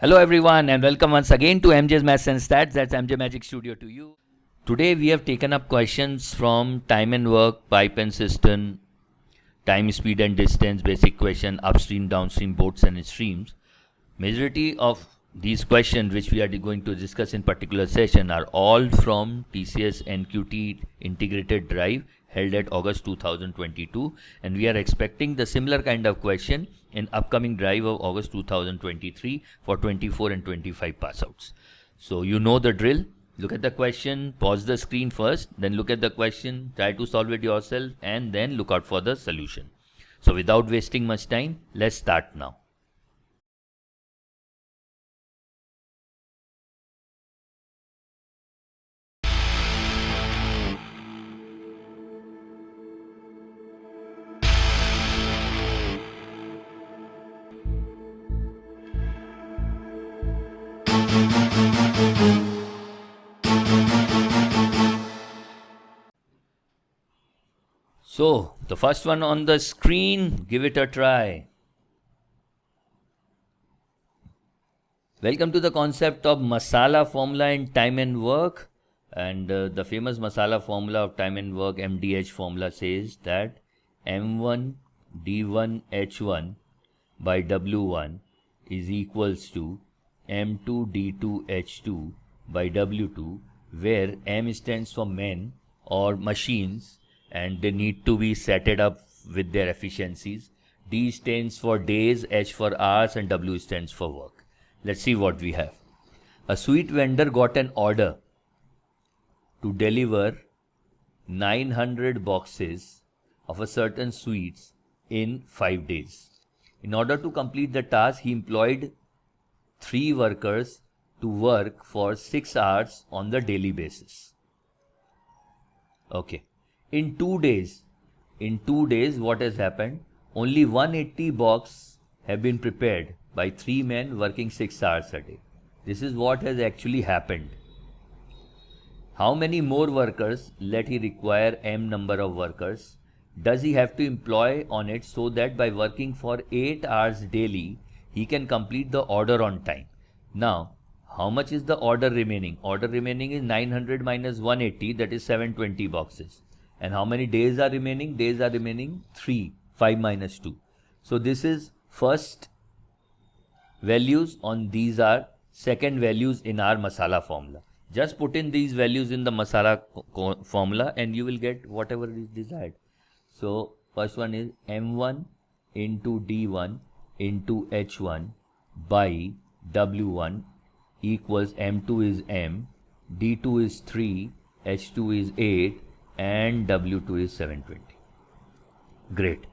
Hello everyone and welcome once again to MJ's Maths and Stats. That's MJ Magic Studio to you. Today we have taken up questions from time and work, pipe and cistern, time, speed and distance, basic question, upstream, downstream, boats and streams. Majority of these questions which we are going to discuss in particular session are all from TCS NQT integrated drive held at August 2022, and we are expecting the similar kind of question in upcoming drive of August 2023 for 24 and 25 pass outs. So you know the drill. Look at the question, pause the screen first, then look at the question, try to solve it yourself, and then look out for the solution. So without wasting much time, let's start now. So, the first one on the screen, give it a try. Welcome to the concept of masala formula in time and work. And the famous masala formula of time and work, MDH formula, says that M1 D1 H1 by W1 is equals to M2 D2 H2 by W2, where M stands for men or machines, and they need to be set it up with their efficiencies. D stands for days, H for hours, and W stands for work. Let's see what we have. A sweet vendor got an order to deliver 900 boxes of a certain sweets in 5 days. In order to complete the task, he employed 3 workers to work for 6 hours on the daily basis. Okay. In 2 days, what has happened? Only 180 boxes have been prepared by 3 men working 6 hours a day. This is what has actually happened. How many more workers let he require M number of workers? Does he have to employ on it so that by working for 8 hours daily, he can complete the order on time? Now, how much is the order remaining? Order remaining is 900 minus 180, that is 720 boxes. And how many days are remaining? Days are remaining 3, 5 minus 2. So this is first values, on these are second values in our masala formula. Just put in these values in the masala formula and you will get whatever is desired. So first one is M1 into D1 into H1 by W1 equals M2 is M, D2 is 3, H2 is 8, and W2 is 720. Great.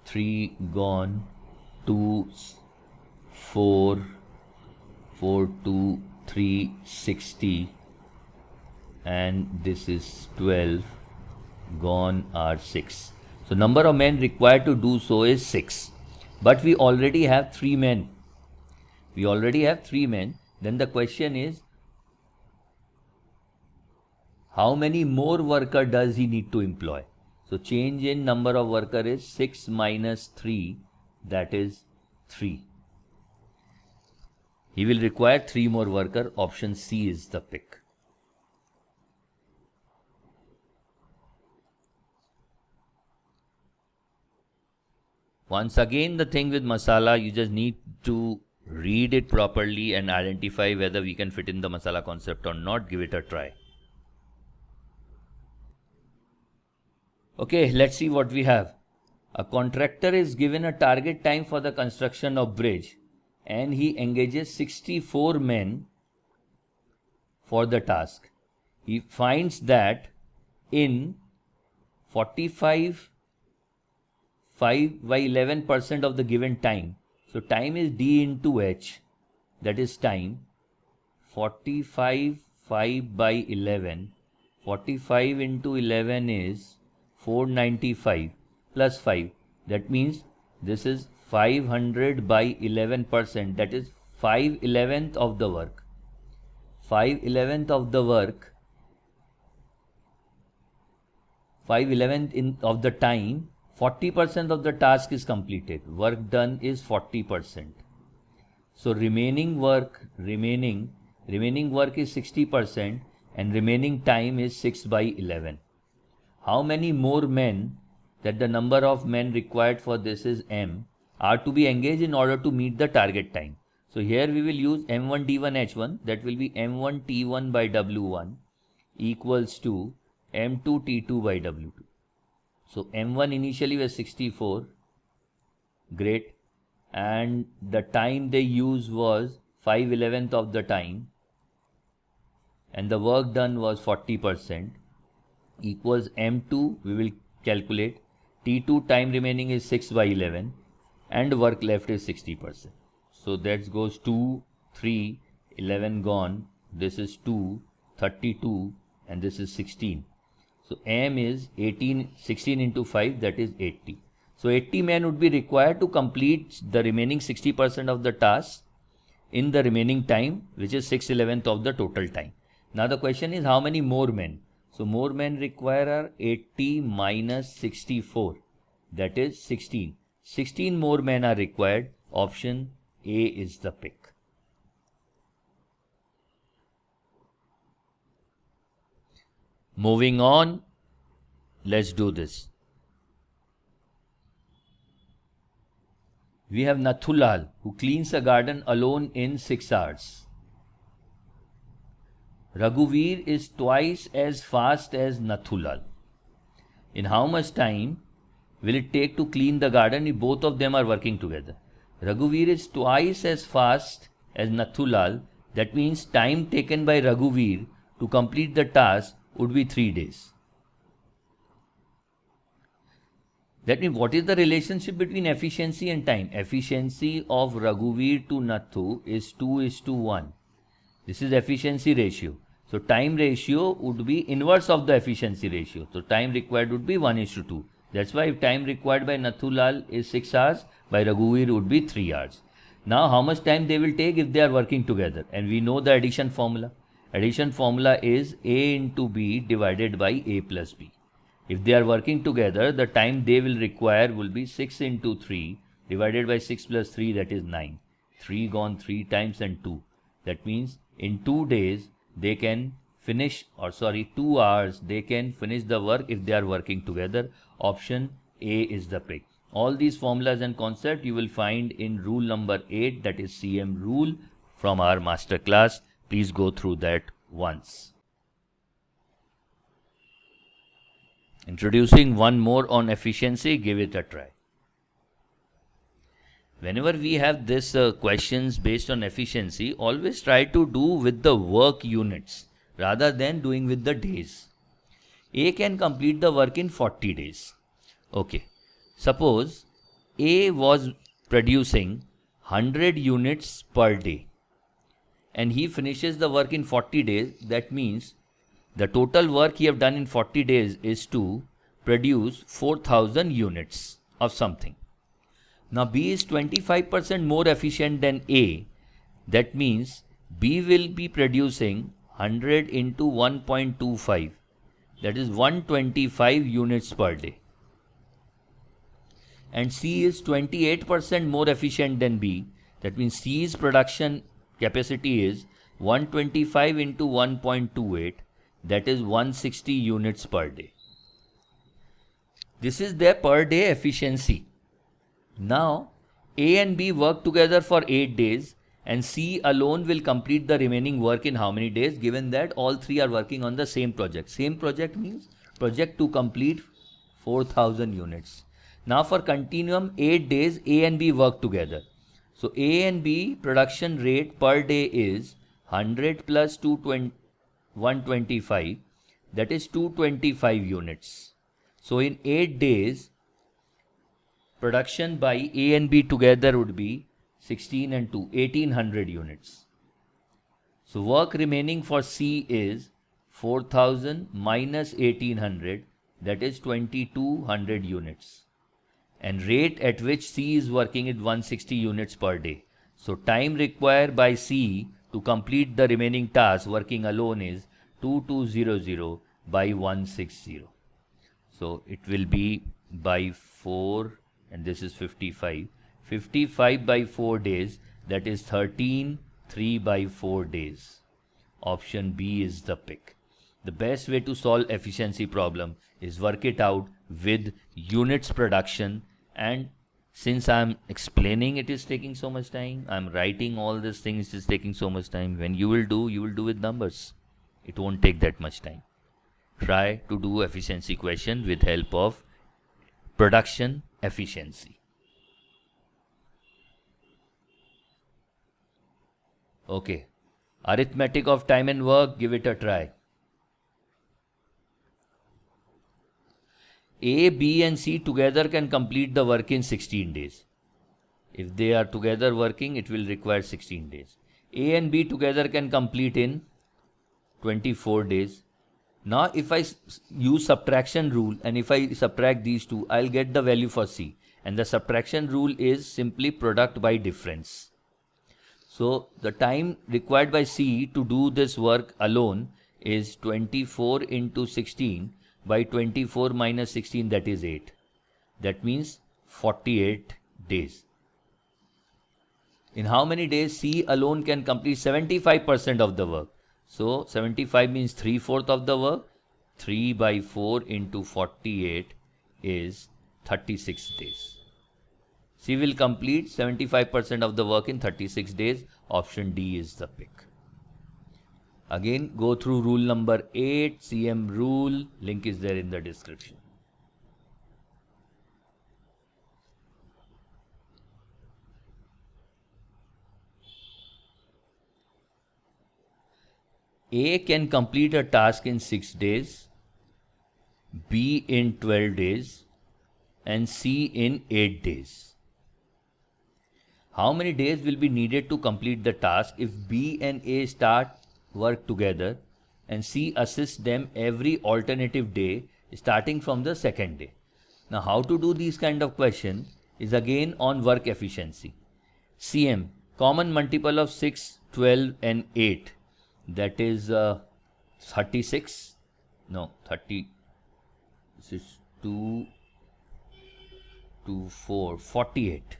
3 gone, 2, 4, 4, 2, 3, 60, and this is 12, gone are 6. So number of men required to do so is 6. But we already have 3 men. Then the question is, how many more worker does he need to employ? So change in number of worker is 6 minus 3, that is 3. He will require 3 more worker. Option C is the pick. Once again, the thing with masala, you just need to read it properly and identify whether we can fit in the masala concept or not. Give it a try. Okay, let's see what we have. A contractor is given a target time for the construction of bridge and he engages 64 men for the task. He finds that in 45 5 by 11% of the given time. So time is D into H, that is time. 45 5 by 11. 45 into 11 is 495 plus 5. That means this is 500 by 11%. That is 5/11th of the work. 5/11th of the work. 5/11th of the time. 40% of the task is completed. Work done is 40%. So remaining work is 60% and remaining time is 6 by 11. How many more men, that the number of men required for this is M, are to be engaged in order to meet the target time? So here we will use M1 D1 H1, that will be M1 T1 by W1 equals to M2 T2 by W2. So M1 initially was 64, great, and the time they used was 5/11 of the time, and the work done was 40%, equals M2, we will calculate, T2 time remaining is 6 by 11 and work left is 60%. So that goes 2, 3, 11 gone, this is 2, 32 and this is 16. So M is 18, 16 into 5, that is 80. So 80 men would be required to complete the remaining 60% of the task in the remaining time, which is 6/11 of the total time. Now the question is how many more men? So more men required are 80 minus 64, that is 16. 16 more men are required. Option A is the pick. Moving on, let's do this. We have Nathulal, who cleans a garden alone in 6 hours. Raghuveer is twice as fast as Nathulal. In how much time will it take to clean the garden if both of them are working together? Raghuveer is twice as fast as Nathulal. That means time taken by Raghuveer to complete the task would be 3 days. That means what is the relationship between efficiency and time? Efficiency of Raghuveer to Nathu is 2:1. This is efficiency ratio. So time ratio would be inverse of the efficiency ratio. So time required would be 1:2. That's why if time required by Nathulal is 6 hours, by Raghuveer would be 3 hours. Now how much time they will take if they are working together? And we know the addition formula. Addition formula is A into B divided by A plus B. If they are working together, the time they will require will be 6 into 3 divided by 6 plus 3, that is 9. 3 gone 3 times and 2. That means in 2 days they can finish, 2 hours they can finish the work if they are working together. Option A is the pick. All these formulas and concepts you will find in rule number 8, that is CM rule from our master class. Please go through that once. Introducing one more on efficiency, give it a try. Whenever we have this questions based on efficiency, always try to do with the work units rather than doing with the days. A can complete the work in 40 days. Okay. Suppose A was producing 100 units per day and he finishes the work in 40 days. That means the total work he have done in 40 days is to produce 4,000 units of something. Now B is 25% more efficient than A. That means B will be producing 100 into 1.25. That is 125 units per day. And C is 28% more efficient than B. That means C's production capacity is 125 into 1.28. That is 160 units per day. This is their per day efficiency. Now A and B work together for 8 days and C alone will complete the remaining work in how many days, given that all three are working on the same project. Same project means project to complete 4,000 units. Now for continuum 8 days A and B work together. So A and B production rate per day is 100 plus 125, that is 225 units. So in 8 days production by A and B together would be 16 and 2, 1800 units. So work remaining for C is 4000 minus 1800, that is 2200 units. And rate at which C is working is 160 units per day. So time required by C to complete the remaining task working alone is 2200 by 160. So it will be by 4 and this is 55. 55 by 4 days, that is 13 3/4 days. Option B is the pick. The best way to solve efficiency problem is work it out with units production, and since I'm explaining it is taking so much time, I'm writing all these things, it is taking so much time. When you will do with numbers. It won't take that much time. Try to do efficiency question with help of production efficiency. Okay. Arithmetic of time and work, give it a try. A, B and C together can complete the work in 16 days. If they are together working, it will require 16 days. A and B together can complete in 24 days. Now if I use subtraction rule and if I subtract these two, I'll get the value for C. And the subtraction rule is simply product by difference. So the time required by C to do this work alone is 24 into 16 by 24 minus 16, that is 8. That means 48 days. In how many days C alone can complete 75% of the work? So 75 means 3/4 of the work. 3/4 into 48 is 36 days. C will complete 75% of the work in 36 days. Option D is the pick. Again, go through rule number 8, CM rule. Link is there in the description. A can complete a task in 6 days, B in 12 days, and C in 8 days. How many days will be needed to complete the task if B and A start work together and C assists them every alternative day starting from the second day? Now how to do these kind of question is again on work efficiency. CM, common multiple of 6, 12 and 8, that is 36, no 30, this is 2, 2, 4, 48.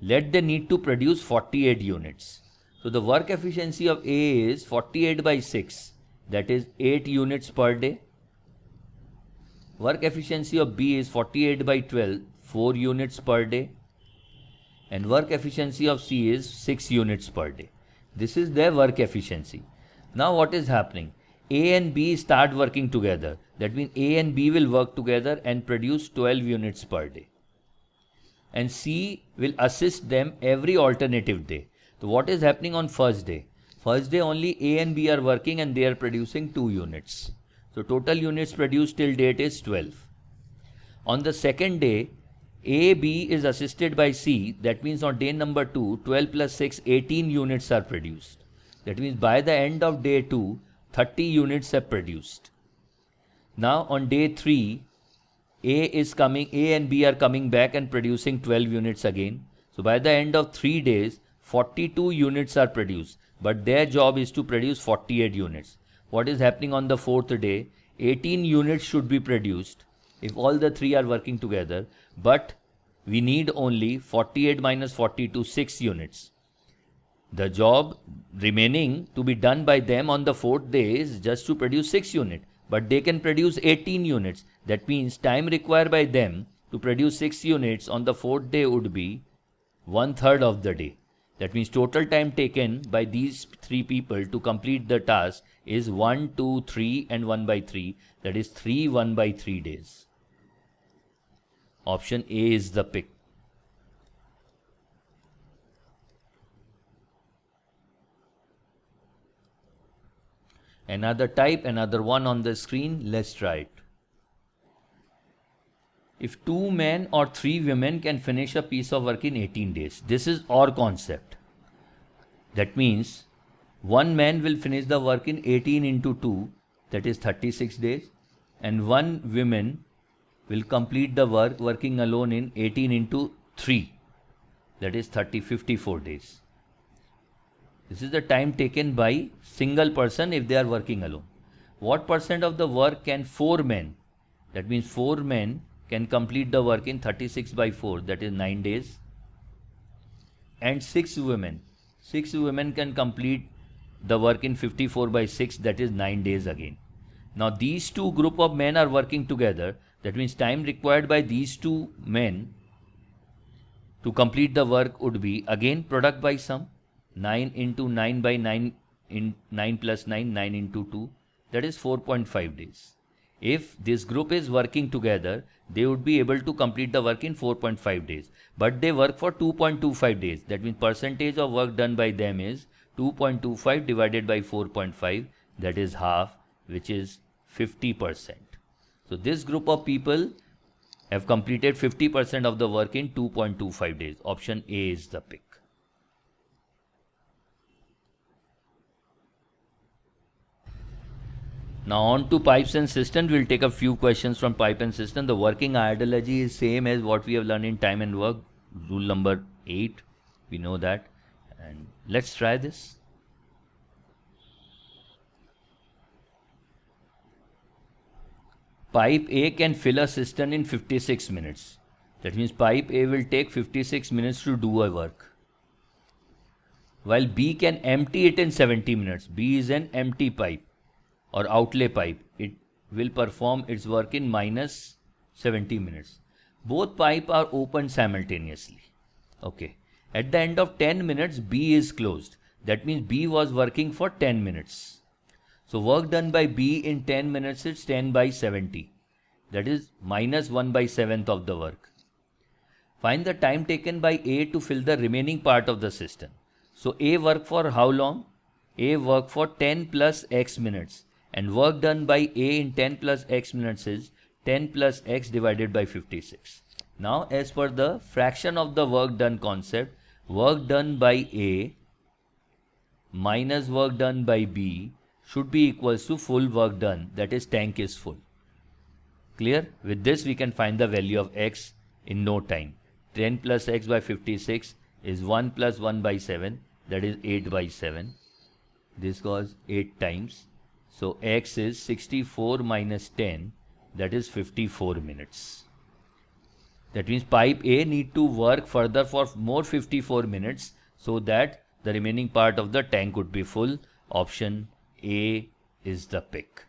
Let they need to produce 48 units. So the work efficiency of A is 48 by 6, that is 8 units per day. Work efficiency of B is 48 by 12, 4 units per day. And work efficiency of C is 6 units per day. This is their work efficiency. Now what is happening? A and B start working together. That means A and B will work together and produce 12 units per day. And C will assist them every alternative day. So what is happening on first day? First day only A and B are working and they are producing 2 units. So total units produced till date is 12. On the second day, A, B is assisted by C. That means on day number 2, 12 plus 6, 18 units are produced. That means by the end of day 2, 30 units are produced. Now on day 3, A and B are coming back and producing 12 units again. So by the end of 3 days, 42 units are produced. But their job is to produce 48 units. What is happening on the 4th day? 18 units should be produced if all the 3 are working together. But we need only 48 minus 42, 6 units. The job remaining to be done by them on the 4th day is just to produce 6 units. But they can produce 18 units. That means time required by them to produce 6 units on the 4th day would be 1/3 of the day. That means total time taken by these 3 people to complete the task is 1, 2, 3 and 1/3. That is 3 1/3 days. Option A is the pick. Another type, another one on the screen. Let's try it. If 2 men or 3 women can finish a piece of work in 18 days, this is our concept. That means 1 man will finish the work in 18 into 2, that is 36 days, and 1 woman will complete the work working alone in 18 into 3, that is 54 days. This is the time taken by single person if they are working alone. What percent of the work can 4 men? That means 4 men can complete the work in 36 by 4, that is 9 days. and 6 women. 6 women can complete the work in 54 by 6, that is 9 days again. Now these two group of men are working together. That means time required by these two men to complete the work would be again product by sum, 9 into 9 by 9 in 9 plus 9, 9 into 2, that is 4.5 days. If this group is working together, they would be able to complete the work in 4.5 days. But they work for 2.25 days. That means percentage of work done by them is 2.25 divided by 4.5, that is half, which is 50%. So this group of people have completed 50% of the work in 2.25 days. Option A is the pick. Now on to pipes and cisterns. We'll take a few questions from pipe and cistern. The working ideology is same as what we have learned in time and work. Rule number 8. We know that. And let's try this. Pipe A can fill a cistern in 56 minutes. That means pipe A will take 56 minutes to do a work. While B can empty it in 70 minutes. B is an empty pipe or outlay pipe. It will perform its work in minus 70 minutes. Both pipes are opened simultaneously. Okay. At the end of 10 minutes, B is closed. That means B was working for 10 minutes. So work done by B in 10 minutes is 10 by 70. That is minus 1 by 7th of the work. Find the time taken by A to fill the remaining part of the cistern. So A worked for how long? A worked for 10 plus X minutes. And work done by A in 10 plus X minutes is 10 plus X divided by 56. Now as per the fraction of the work done concept, work done by A minus work done by B should be equals to full work done, that is tank is full. Clear? With this we can find the value of X in no time. 10 plus X by 56 is 1 plus 1 by 7, that is 8 by 7. This was 8 times. So X is 64 minus 10, that is 54 minutes. That means pipe A need to work further for more 54 minutes so that the remaining part of the tank would be full. Option A is the pick.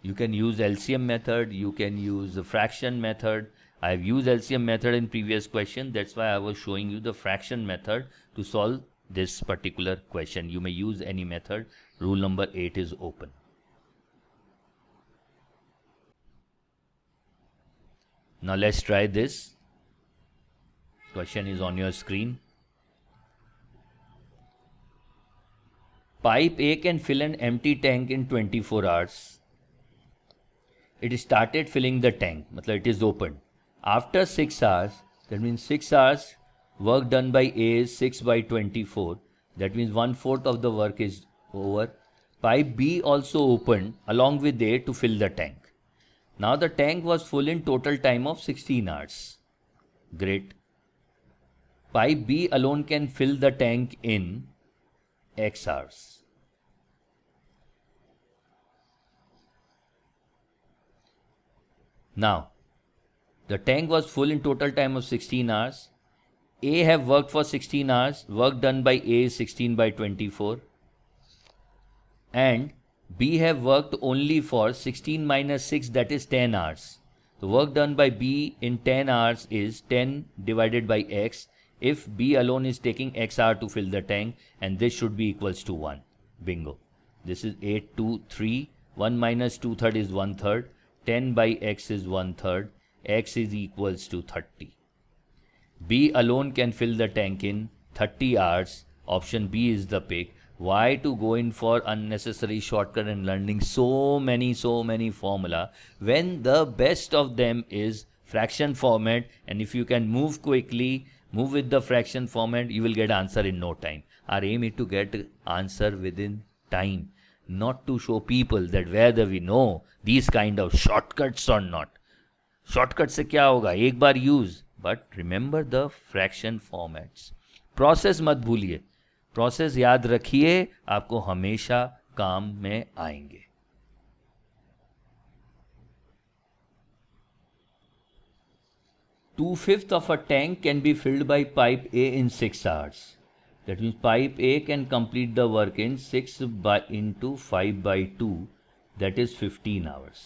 You can use LCM method, you can use the fraction method. I have used LCM method in previous question. That's why I was showing you the fraction method to solve this particular question. You may use any method. Rule number 8 is open. Now let's try this. Question is on your screen. Pipe A can fill an empty tank in 24 hours. It started filling the tank. It is opened. After 6 hours, that means 6 hours, work done by A is 6 by 24. That means 1/4 of the work is over. Pipe B also opened along with A to fill the tank. Now the tank was full in total time of 16 hours. Great. Pipe B alone can fill the tank in X hours. Now, the tank was full in total time of 16 hours. A have worked for 16 hours. Work done by A is 16 by 24. And B have worked only for 16 minus 6, that is 10 hours. The work done by B in 10 hours is 10 divided by X. If B alone is taking X hour to fill the tank, and this should be equals to 1. Bingo. This is 8, 2, 3. 1 minus 2/3 is 1/3. 10 by X is 1/3. X is equals to 30. B alone can fill the tank in 30 hours. Option B is the pick. Why to go in for unnecessary shortcut and learning so many formula when the best of them is fraction format, and if you can move quickly, move with the fraction format, you will get answer in no time. Our aim is to get answer within time, not to show people that whether we know these kind of shortcuts or not. Shortcut से क्या होगा, एक बार use, but remember the fraction formats. Process मत भूलिए, process याद रखिए, आपको हमेशा काम में आएंगे. 2/5 of a tank can be filled by pipe A in 6 hours. That means pipe A can complete the work in 6 into 5 by 2, that is 15 hours.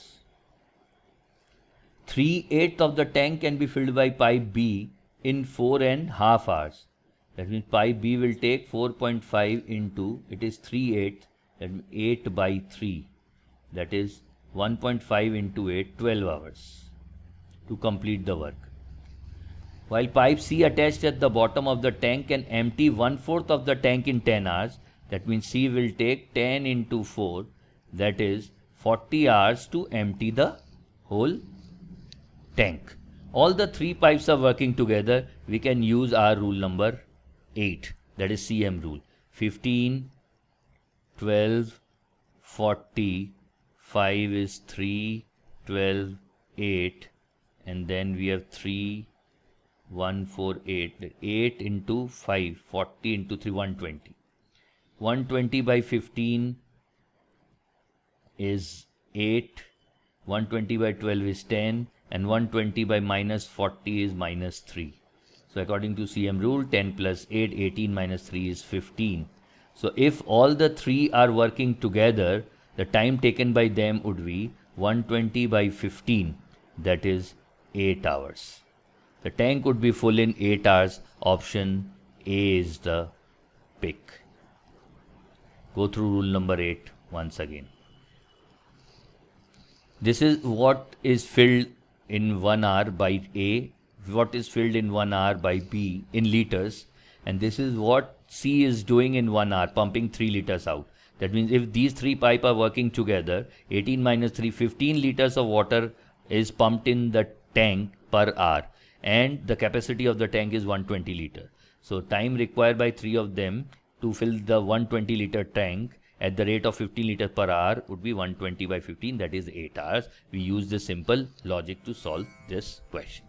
3/8 of the tank can be filled by pipe B in 4.5 hours. That means pipe B will take 4.5 into, it is 3/8, that means 8 by 3, that is 1.5 into 8, 12 hours to complete the work. While pipe C attached at the bottom of the tank can empty 1/4 of the tank in 10 hours, that means C will take 10 into 4, that is 40 hours to empty the whole tank. All the three pipes are working together. We can use our rule number 8, that is CM rule. 15, 12, 40, 5 is 3, 12, 8, and then we have 3, 1, 4, 8. 8 into 5, 40 into 3, 120. 120 by 15 is 8, 120 by 12 is 10, and 120 by minus 40 is minus 3. So according to CM rule, 10 plus 8, 18 minus 3 is 15. So if all the three are working together, the time taken by them would be 120 by 15, that is 8 hours. The tank would be full in 8 hours. Option A is the pick. Go through rule number 8 once again. This is what is filled in 1 hour by A, what is filled in 1 hour by B in liters, and this is what C is doing in 1 hour, pumping 3 liters out. That means if these three pipes are working together, 18 minus 3, 15 liters of water is pumped in the tank per hour, and the capacity of the tank is 120 liter. So time required by three of them to fill the 120 liter tank at the rate of 15 liters per hour would be 120 by 15, that is 8 hours. We use this simple logic to solve this question.